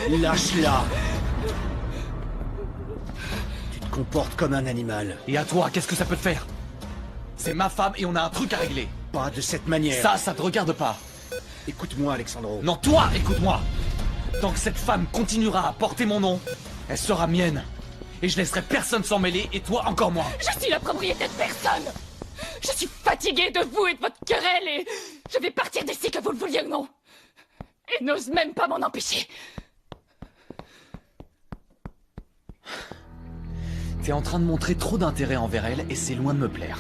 Lâche-la. Tu te comportes comme un animal. Et à toi, qu'est-ce que ça peut te faire? C'est ma femme et on a un truc à régler. Pas de cette manière. Ça te regarde pas. Écoute-moi, Alexandro. Non, toi, écoute-moi. Tant que cette femme continuera à porter mon nom, elle sera mienne. Et je laisserai personne s'en mêler, et toi encore moins. Je suis la propriété de personne. Je suis fatiguée de vous et de votre querelle et je vais partir d'ici que vous le vouliez ou non. Et n'ose même pas m'en empêcher. T'es en train de montrer trop d'intérêt envers elle et c'est loin de me plaire.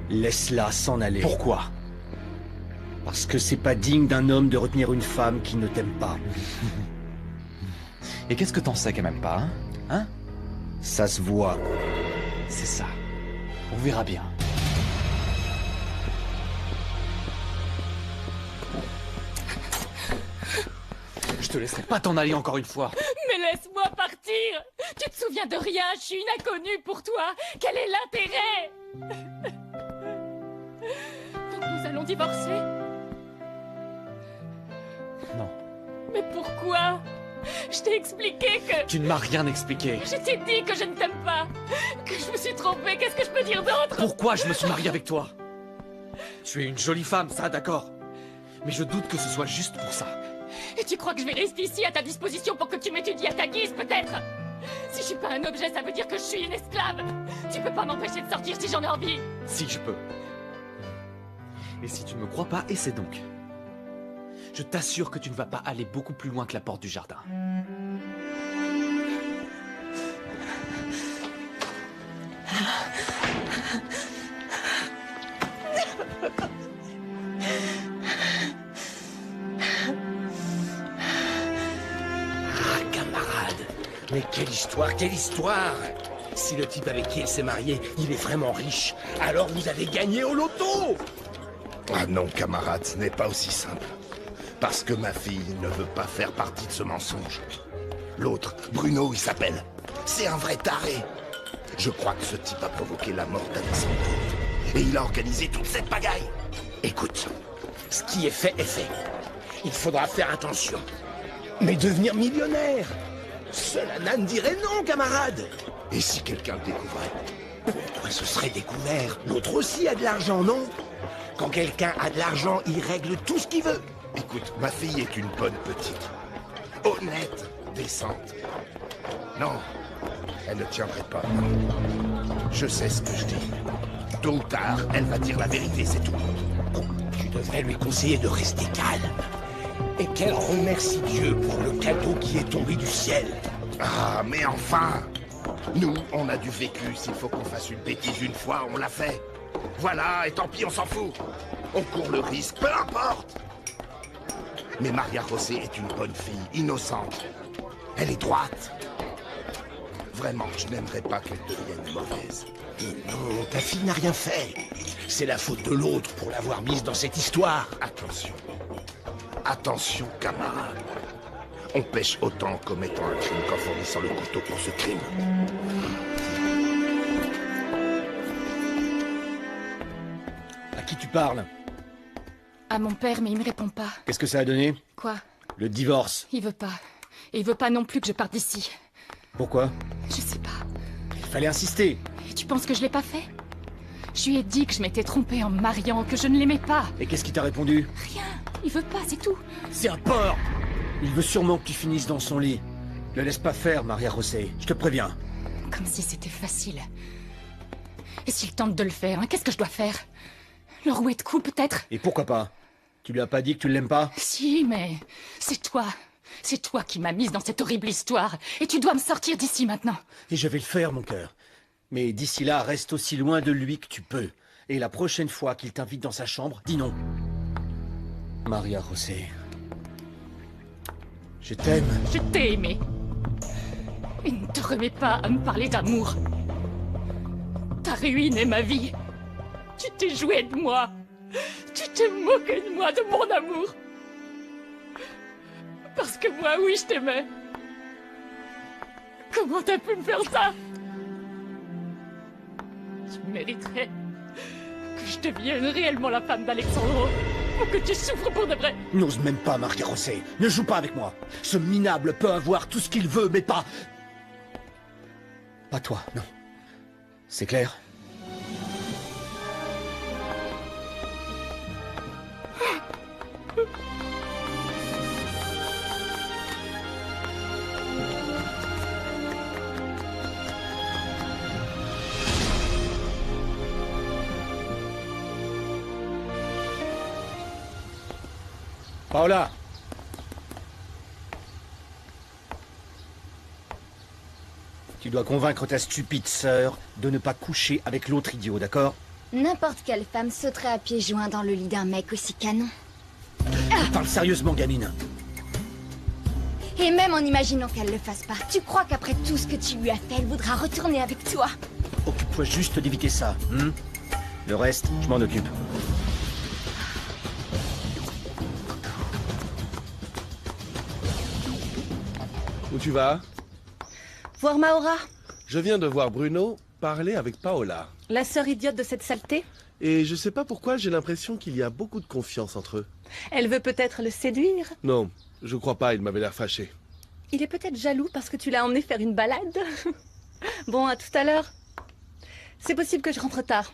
Laisse-la s'en aller. Pourquoi? Parce que c'est pas digne d'un homme de retenir une femme qui ne t'aime pas. Et qu'est-ce que t'en sais qu'elle m'aime pas, hein? Ça se voit. C'est ça. On verra bien. Je te laisserai pas t'en aller encore une fois. Mais laisse-moi partir. Tu te souviens de rien, je suis une inconnue pour toi. Quel est l'intérêt? Donc nous allons divorcer? Non. Mais pourquoi? Je t'ai expliqué que... Tu ne m'as rien expliqué. Je t'ai dit que je ne t'aime pas. Que je me suis trompée, qu'est-ce que je peux dire d'autre? Pourquoi je me suis marié avec toi? Tu es une jolie femme, ça, d'accord. Mais je doute que ce soit juste pour ça. Et tu crois que je vais rester ici à ta disposition pour que tu m'étudies à ta guise, peut-être? Si je suis pas un objet, ça veut dire que je suis une esclave. Tu peux pas m'empêcher de sortir si j'en ai envie. Si, je peux. Et si tu ne me crois pas, essaie donc. Je t'assure que tu ne vas pas aller beaucoup plus loin que la porte du jardin. Ah, camarade, mais quelle histoire, quelle histoire! Si le type avec qui elle s'est mariée, il est vraiment riche, alors vous avez gagné au loto! Ah non, camarade, ce n'est pas aussi simple. Parce que ma fille ne veut pas faire partie de ce mensonge. L'autre, Bruno, il s'appelle. C'est un vrai taré. Je crois que ce type a provoqué la mort d'Alexandro. Et il a organisé toute cette pagaille. Écoute, ce qui est fait est fait. Il faudra faire attention. Mais devenir millionnaire, seul un âne dirait non, camarade! Et si quelqu'un le découvrait? Pourquoi ce serait découvert? L'autre aussi a de l'argent, non? Quand quelqu'un a de l'argent, il règle tout ce qu'il veut. Écoute, ma fille est une bonne petite. Honnête, décente. Non, elle ne tiendrait pas. Je sais ce que je dis. Tôt ou tard, elle va dire la vérité, c'est tout. Tu devrais lui conseiller de rester calme. Et qu'elle remercie Dieu pour le cadeau qui est tombé du ciel. Ah, mais enfin! Nous, on a du vécu. S'il faut qu'on fasse une bêtise une fois, on l'a fait. Voilà, et tant pis, on s'en fout. On court le risque, peu importe. Mais Maria José est une bonne fille, innocente. Elle est droite. Vraiment, je n'aimerais pas qu'elle devienne mauvaise. Non, ta fille n'a rien fait. C'est la faute de l'autre pour l'avoir mise dans cette histoire. Attention. Attention, camarade. On pêche autant en commettant un crime qu'en fournissant le couteau pour ce crime. À qui tu parles? À mon père, mais il me répond pas. Qu'est-ce que ça a donné? Quoi? Le divorce. Il veut pas. Et il veut pas non plus que je parte d'ici. Pourquoi? Je sais pas. Il fallait insister. Et tu penses que je l'ai pas fait? Je lui ai dit que je m'étais trompée en me mariant, que je ne l'aimais pas. Et qu'est-ce qui t'a répondu? Rien. Il veut pas, c'est tout. C'est un porc! Il veut sûrement que tu finisses dans son lit. Ne laisse pas faire, Maria José. Je te préviens. Comme si c'était facile. Et s'il tente de le faire, hein, qu'est-ce que je dois faire? Le rouer de coups, peut-être? Et pourquoi pas? Tu lui as pas dit que tu l'aimes pas? Si, mais c'est toi. C'est toi qui m'as mise dans cette horrible histoire. Et tu dois me sortir d'ici maintenant. Et je vais le faire, mon cœur. Mais d'ici là, reste aussi loin de lui que tu peux. Et la prochaine fois qu'il t'invite dans sa chambre, dis non. Maria José. Je t'aime. Je t'ai aimé. Et ne te remets pas à me parler d'amour. T'as ruiné ma vie. Tu t'es joué de moi. Tu t'es moqué de moi, de mon amour. Parce que moi, oui, je t'aimais. Comment t'as pu me faire ça? Tu mériterais que je devienne réellement la femme d'Alexandro. faut que tu souffres pour de vrai. N'ose même pas, Maria José. Ne joue pas avec moi. Ce minable peut avoir tout ce qu'il veut, mais pas... Pas toi, non. C'est clair? Paola! Tu dois convaincre ta stupide sœur de ne pas coucher avec l'autre idiot, d'accord? N'importe quelle femme sauterait à pieds joints dans le lit d'un mec aussi canon. Parle sérieusement, gamine. Et même en imaginant qu'elle le fasse pas, tu crois qu'après tout ce que tu lui as fait, elle voudra retourner avec toi? Occupe-toi juste d'éviter ça, hein? Le reste, je m'en occupe. Où tu vas? Voir Maura, Je viens de voir Bruno parler avec Paola. la sœur idiote de cette saleté. Et je sais pas pourquoi j'ai l'impression qu'il y a beaucoup de confiance entre eux. Elle veut peut-être le séduire. Non, je crois pas, il m'avait l'air fâché. Il est peut-être jaloux parce que tu l'as emmené faire une balade. Bon, à tout à l'heure. C'est possible que je rentre tard.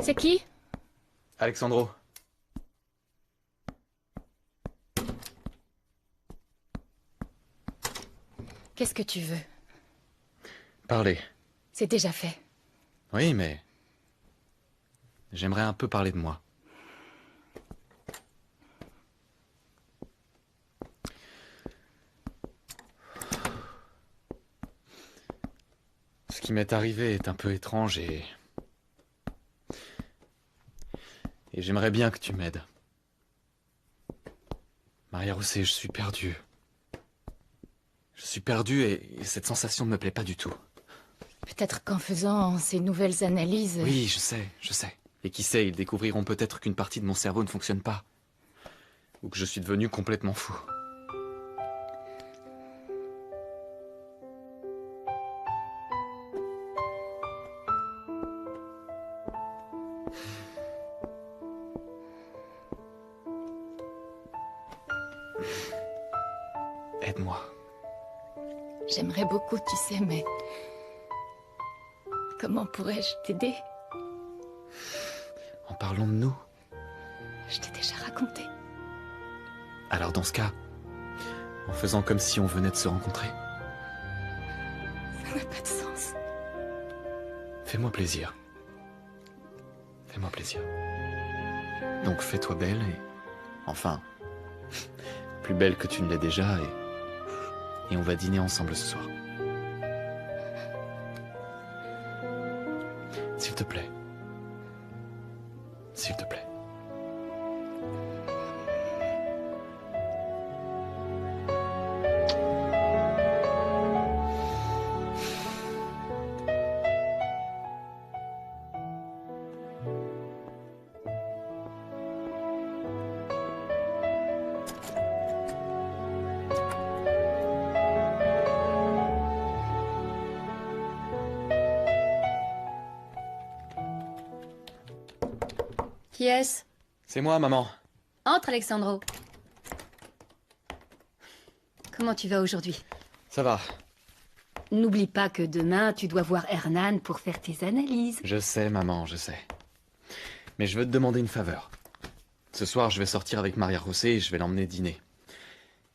C'est qui? Alexandro. Qu'est-ce que tu veux? Parlez. C'est déjà fait. Oui, mais... J'aimerais un peu parler de moi. Ce qui m'est arrivé est un peu étrange et j'aimerais bien que tu m'aides. Maria José, je suis perdu. Je suis perdu et cette sensation ne me plaît pas du tout. Peut-être qu'en faisant ces nouvelles analyses... Oui, je sais, je sais. Et qui sait, ils découvriront peut-être qu'une partie de mon cerveau ne fonctionne pas. Ou que je suis devenu complètement fou. Aide-moi. J'aimerais beaucoup, tu sais, mais... Comment pourrais-je t'aider? En parlant de nous. Je t'ai déjà raconté. Alors dans ce cas, en faisant comme si on venait de se rencontrer. Ça n'a pas de sens. Fais-moi plaisir. Fais-moi plaisir. Donc fais-toi belle et... Enfin... plus belle que tu ne l'es déjà et on va dîner ensemble ce soir. S'il te plaît. S'il te plaît. Qui est-ce? C'est moi, maman. Entre, Alexandro. Comment tu vas aujourd'hui? Ça va. N'oublie pas que demain, tu dois voir Hernan pour faire tes analyses. Je sais, maman, je sais. Mais je veux te demander une faveur. Ce soir, je vais sortir avec Maria José et je vais l'emmener dîner.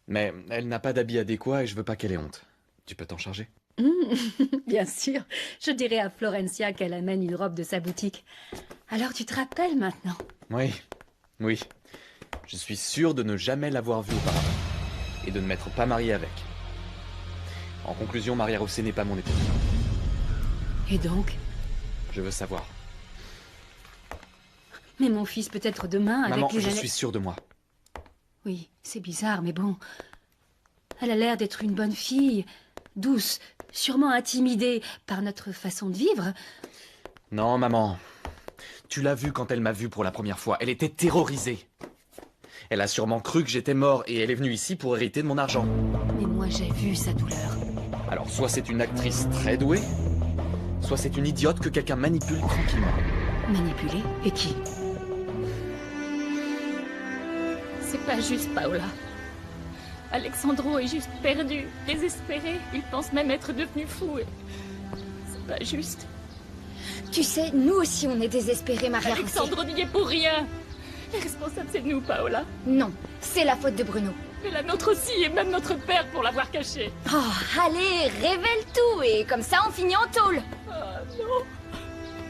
Mais elle n'a pas d'habit adéquat et je veux pas qu'elle ait honte. Tu peux t'en charger? Bien sûr. Je dirai à Florencia qu'elle amène une robe de sa boutique. Alors tu te rappelles maintenant? Oui, oui. Je suis sûr de ne jamais l'avoir vue auparavant. Et de ne m'être pas marié avec. En conclusion, Maria José n'est pas mon épouse. Et donc? Je veux savoir. Mais mon fils peut-être demain avec Maman, les je suis sûr de moi. Oui, c'est bizarre, mais bon. Elle a l'air d'être une bonne fille, douce, sûrement intimidée par notre façon de vivre. Non, maman. Tu l'as vue quand elle m'a vu pour la première fois. Elle était terrorisée. Elle a sûrement cru que j'étais mort et elle est venue ici pour hériter de mon argent. Mais moi, j'ai vu sa douleur. Alors, soit c'est une actrice très douée, soit c'est une idiote que quelqu'un manipule tranquillement. Manipulé? Et qui? C'est pas juste, Paola. Alexandro est juste perdu, désespéré. Il pense même être devenu fou. C'est pas juste. Tu sais, nous aussi on est désespérés, Maria José. Alexandro n'y est pour rien. Les responsables, c'est nous, Paola. Non, c'est la faute de Bruno. Mais la nôtre aussi, et même notre père pour l'avoir caché. Oh, allez, révèle tout, et comme ça on finit en tôle. Ah non,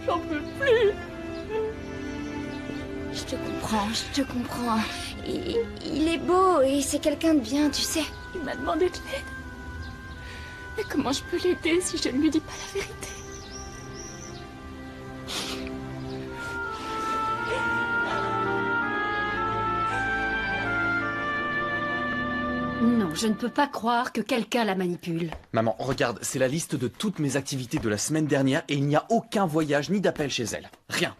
j'en peux plus. Je te comprends. Il est beau et c'est quelqu'un de bien, tu sais. Il m'a demandé de l'aide. Mais comment je peux l'aider si je ne lui dis pas la vérité? Non, je ne peux pas croire que quelqu'un la manipule. Maman, regarde, c'est la liste de toutes mes activités de la semaine dernière et il n'y a aucun voyage ni d'appel chez elle. Rien.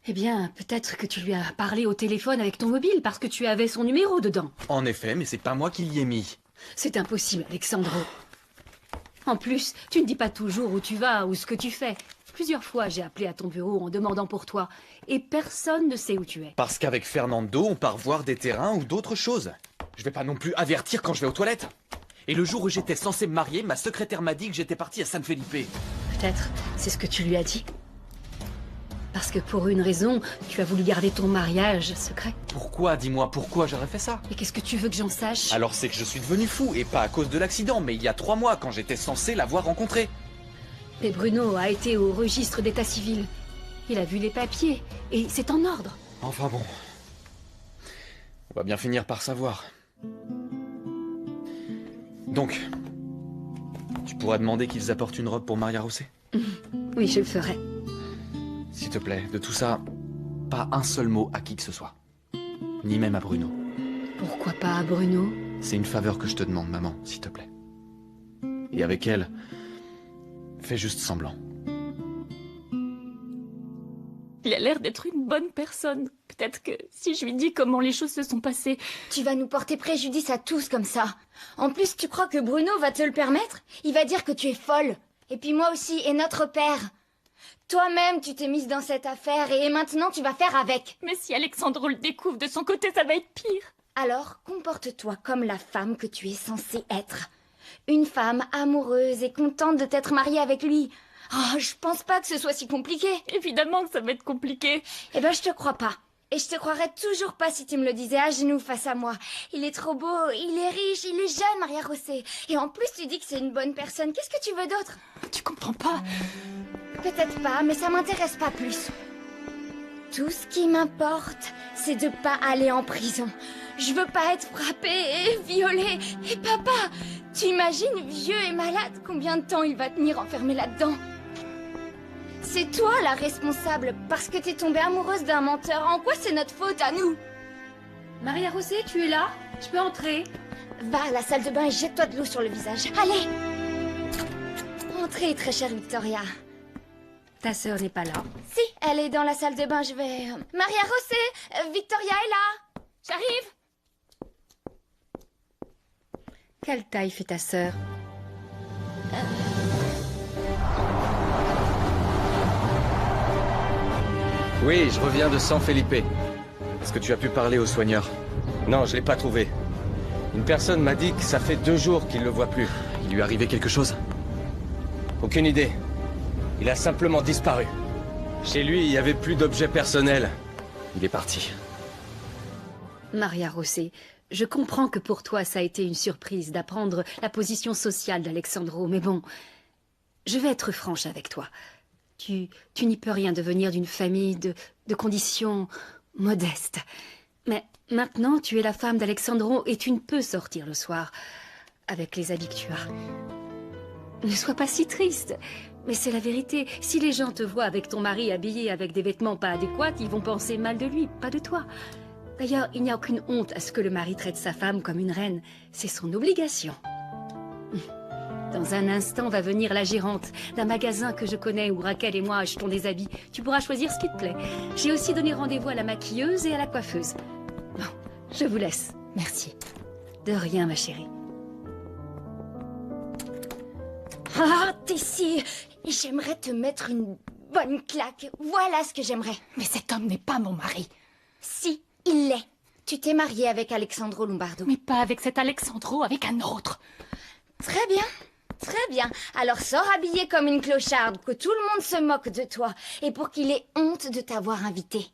Eh bien, peut-être que tu lui as parlé au téléphone avec ton mobile parce que tu avais son numéro dedans. En effet, mais c'est pas moi qui l'y ai mis. C'est impossible, Alexandro. En plus, tu ne dis pas toujours où tu vas ou ce que tu fais. Plusieurs fois, j'ai appelé à ton bureau en demandant pour toi, et personne ne sait où tu es. Parce qu'avec Fernando, on part voir des terrains ou d'autres choses. Je vais pas non plus avertir quand je vais aux toilettes. Et le jour où j'étais censé me marier, ma secrétaire m'a dit que j'étais parti à San Felipe. Peut-être, c'est ce que tu lui as dit. Parce que pour une raison, tu as voulu garder ton mariage secret. Pourquoi? Dis-moi, pourquoi j'aurais fait ça? Et qu'est-ce que tu veux que j'en sache? Alors c'est que je suis devenu fou, et pas à cause de l'accident, mais il y a 3 mois, quand j'étais censé l'avoir rencontré. Et Bruno a été au registre d'état civil. Il a vu les papiers, et c'est en ordre. Enfin bon. On va bien finir par savoir. Donc, tu pourras demander qu'ils apportent une robe pour Maria José? Oui, je le ferai. S'il te plaît, de tout ça, pas un seul mot à qui que ce soit. Ni même à Bruno. Pourquoi pas à Bruno? C'est une faveur que je te demande, maman, s'il te plaît. Et avec elle, fais juste semblant. Il a l'air d'être une bonne personne. Peut-être que si je lui dis comment les choses se sont passées... Tu vas nous porter préjudice à tous comme ça. En plus, tu crois que Bruno va te le permettre? Il va dire que tu es folle. Et puis moi aussi, et notre père. Toi-même, tu t'es mise dans cette affaire et maintenant tu vas faire avec. Mais si Alexandro le découvre de son côté, ça va être pire. Alors, comporte-toi comme la femme que tu es censée être. Une femme amoureuse et contente de t'être mariée avec lui. Oh, je pense pas que ce soit si compliqué. Évidemment que ça va être compliqué. Eh ben, je te crois pas. Et je te croirais toujours pas si tu me le disais à genoux face à moi. Il est trop beau, il est riche, il est jeune, Maria José. Et en plus, tu dis que c'est une bonne personne. Qu'est-ce que tu veux d'autre? Tu comprends pas? Peut-être pas, mais ça m'intéresse pas plus. Tout ce qui m'importe, c'est de pas aller en prison. Je veux pas être frappée et violée. Et papa, tu imagines, vieux et malade, combien de temps il va tenir enfermé là-dedans? C'est toi la responsable, parce que t'es tombée amoureuse d'un menteur. En quoi c'est notre faute à nous? Maria José, tu es là? Je peux entrer? Va à la salle de bain et jette-toi de l'eau sur le visage. Allez! Entrez, très chère Victoria. Ta sœur n'est pas là. Si, elle est dans la salle de bain, je vais... Maria José, Victoria est là. J'arrive. Quelle taille fait ta sœur? Oui, je reviens de San Felipe. Est-ce que tu as pu parler au soigneur? Non, je l'ai pas trouvé. Une personne m'a dit que ça fait 2 jours qu'il le voit plus. Il lui est arrivé quelque chose? Aucune idée. Il a simplement disparu. Chez lui, il y avait plus d'objets personnels. Il est parti. Maria José, je comprends que pour toi ça a été une surprise d'apprendre la position sociale d'Alexandro, mais bon, je vais être franche avec toi. Tu n'y peux rien de venir d'une famille de conditions modestes. Mais maintenant, tu es la femme d'Alexandro et tu ne peux sortir le soir avec les habits que tu as. Ne sois pas si triste, mais c'est la vérité. Si les gens te voient avec ton mari habillé avec des vêtements pas adéquats, ils vont penser mal de lui, pas de toi. D'ailleurs, il n'y a aucune honte à ce que le mari traite sa femme comme une reine. C'est son obligation. Dans un instant va venir la gérante d'un magasin que je connais où Raquel et moi achetons des habits. Tu pourras choisir ce qui te plaît. J'ai aussi donné rendez-vous à la maquilleuse et à la coiffeuse. Bon, je vous laisse. Merci. De rien, ma chérie. Ah, Tessie, j'aimerais te mettre une bonne claque. Voilà ce que j'aimerais. Mais cet homme n'est pas mon mari. Si, il l'est. Tu t'es mariée avec Alexandro Lombardo. Mais pas avec cet Alexandro, avec un autre. Très bien, très bien. Alors sors habillée comme une clocharde, que tout le monde se moque de toi, et pour qu'il ait honte de t'avoir invitée.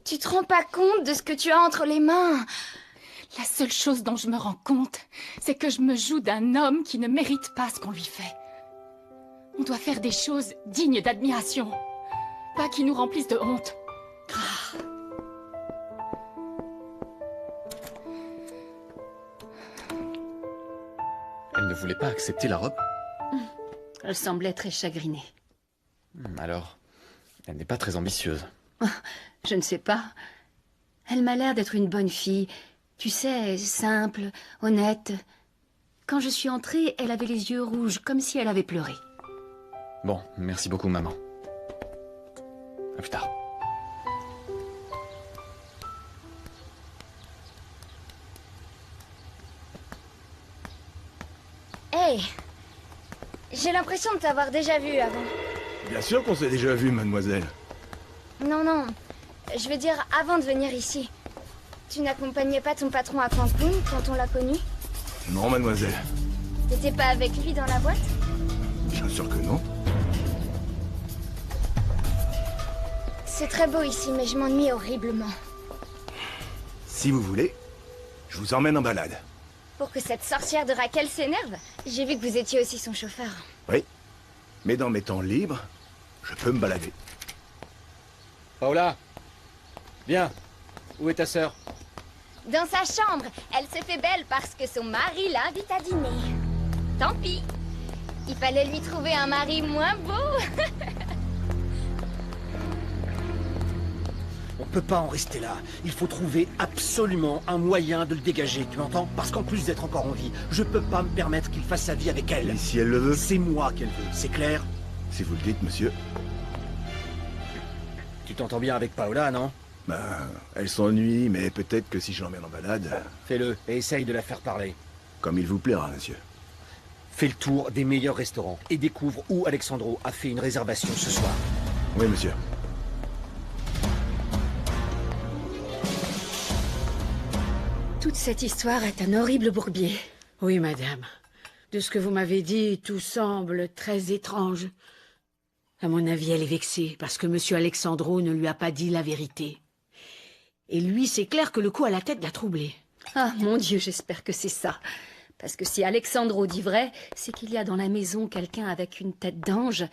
Tu te rends pas compte de ce que tu as entre les mains? La seule chose dont je me rends compte, c'est que je me joue d'un homme qui ne mérite pas ce qu'on lui fait. On doit faire des choses dignes d'admiration, pas qui nous remplissent de honte. Ah. Elle ne voulait pas accepter la robe? Elle semblait très chagrinée. Alors, elle n'est pas très ambitieuse. Je ne sais pas. Elle m'a l'air d'être une bonne fille. Tu sais, simple, honnête. Quand je suis entrée, elle avait les yeux rouges, comme si elle avait pleuré. Bon, merci beaucoup, maman. À plus tard. Hey, j'ai l'impression de t'avoir déjà vu avant. Bien sûr qu'on s'est déjà vu, mademoiselle. Non, non, je veux dire avant de venir ici. Tu n'accompagnais pas ton patron à Cancun quand on l'a connu? Non, mademoiselle. T'étais pas avec lui dans la boîte? Bien sûr que non. C'est très beau ici, mais je m'ennuie horriblement. Si vous voulez, je vous emmène en balade. Pour que cette sorcière de Raquel s'énerve, j'ai vu que vous étiez aussi son chauffeur. Oui, mais dans mes temps libres, je peux me balader. Paola, viens. Où est ta sœur? Dans sa chambre, elle se fait belle parce que son mari l'invite à dîner. Tant pis. Il fallait lui trouver un mari moins beau. On peut pas en rester là. Il faut trouver absolument un moyen de le dégager, tu m'entends? Parce qu'en plus d'être encore en vie, je peux pas me permettre qu'il fasse sa vie avec elle. Et si elle le veut? C'est moi qu'elle veut, c'est clair? Si vous le dites, monsieur. Tu t'entends bien avec Paola, non? Ben, elle s'ennuie, mais peut-être que si je l'emmène en balade... Fais-le et essaye de la faire parler. Comme il vous plaira, monsieur. Fais le tour des meilleurs restaurants et découvre où Alexandro a fait une réservation ce soir. Oui, monsieur. Toute cette histoire est un horrible bourbier. Oui, madame. De ce que vous m'avez dit, tout semble très étrange. À mon avis, elle est vexée parce que monsieur Alexandro ne lui a pas dit la vérité. Et lui, c'est clair que le coup à la tête l'a troublé. Ah, mon Dieu, j'espère que c'est ça. Parce que si Alexandro dit vrai, c'est qu'il y a dans la maison quelqu'un avec une tête d'ange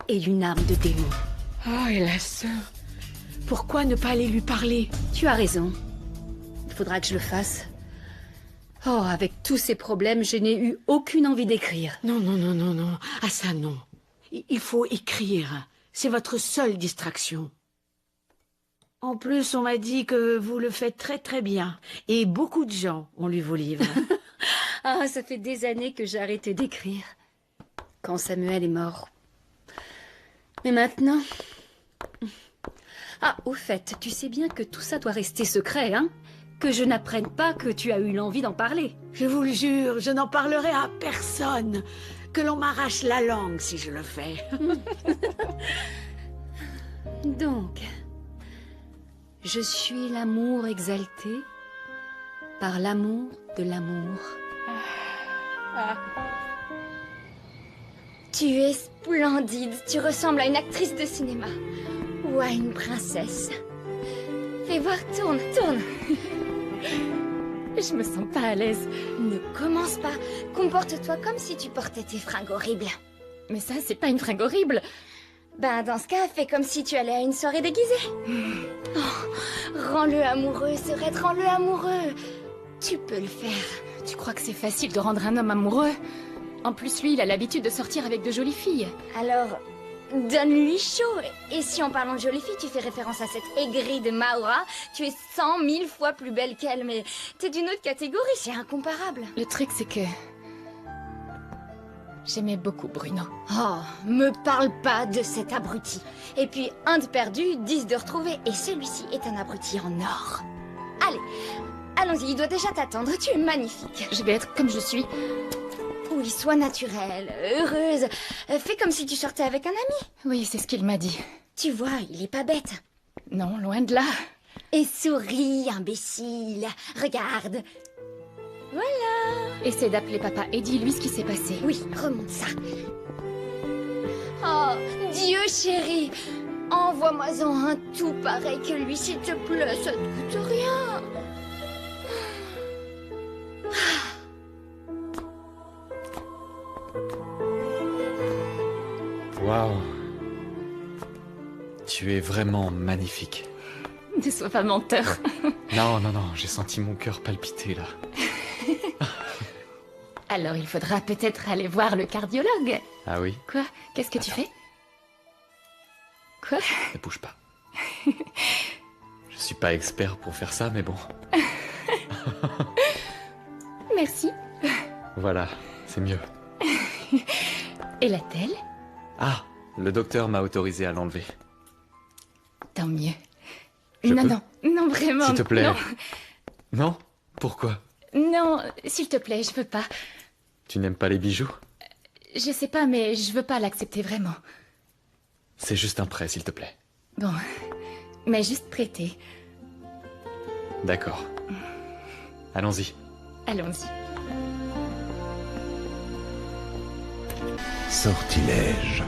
et une âme de démon. Oh, et la sœur. Pourquoi ne pas aller lui parler? Tu as raison. Il faudra que je le fasse. Oh, avec tous ces problèmes, je n'ai eu aucune envie d'écrire. Non, non, non, non, non. Ah ça, non. Il faut écrire. C'est votre seule distraction. En plus, on m'a dit que vous le faites très très bien. Et beaucoup de gens ont lu vos livres. Ah, ça fait des années que j'ai arrêté d'écrire. Quand Samuel est mort. Mais maintenant... Ah, au fait, tu sais bien que tout ça doit rester secret, hein? Que je n'apprenne pas que tu as eu l'envie d'en parler. Je vous le jure, je n'en parlerai à personne. Que l'on m'arrache la langue si je le fais. Donc, je suis l'amour exalté par l'amour de l'amour. Tu es splendide. Tu ressembles à une actrice de cinéma. Ou à une princesse. Fais voir, tourne, tourne. Je me sens pas à l'aise. Ne commence pas. Comporte-toi comme si tu portais tes fringues horribles. Mais ça, c'est pas une fringue horrible. Ben, dans ce cas, fais comme si tu allais à une soirée déguisée. Oh, rends-le amoureux, Serette, rends-le amoureux. Tu peux le faire. Tu crois que c'est facile de rendre un homme amoureux? En plus, lui, il a l'habitude de sortir avec de jolies filles. Alors, donne-lui chaud. Et si en parlant de jolie fille, tu fais référence à cette aigrie de Maura, tu es 100 000 fois plus belle qu'elle, mais t'es d'une autre catégorie, c'est incomparable. Le truc, c'est que... j'aimais beaucoup Bruno. Oh, me parle pas de cet abruti. Et puis, un de perdu, 10 de retrouvé, et celui-ci est un abruti en or. Allez, allons-y, il doit déjà t'attendre, tu es magnifique. Je vais être comme je suis. Ou Oui, sois naturelle, heureuse. Fais comme si tu sortais avec un ami. Oui, c'est ce qu'il m'a dit. Tu vois, il est pas bête. Non, loin de là. Et souris, imbécile. Regarde. Voilà. Essaie d'appeler papa et dis-lui ce qui s'est passé. Oui, remonte ça. Oh, Dieu chéri. Envoie-moi-en un tout pareil que lui, s'il te plaît, ça ne coûte rien. Waouh. Tu es vraiment magnifique. Ne sois pas menteur. Non, non, non, j'ai senti mon cœur palpiter là. Alors il faudra peut-être aller voir le cardiologue. Ah oui? Quoi? Qu'est-ce que tu fais? Quoi? Ne bouge pas. Je suis pas expert pour faire ça, mais bon. Merci. Voilà, c'est mieux. Et la telle? Ah, le docteur m'a autorisé à l'enlever. Tant mieux. Je Non, peux? non, non, vraiment. S'il te plaît. Non, Non? Pourquoi? non, s'il te plaît, je peux pas. Tu n'aimes pas les bijoux? Je sais pas, mais je veux pas l'accepter vraiment. C'est juste un prêt, s'il te plaît. Bon, mais juste prêter. D'accord. Allons-y. Allons-y. Sortilège.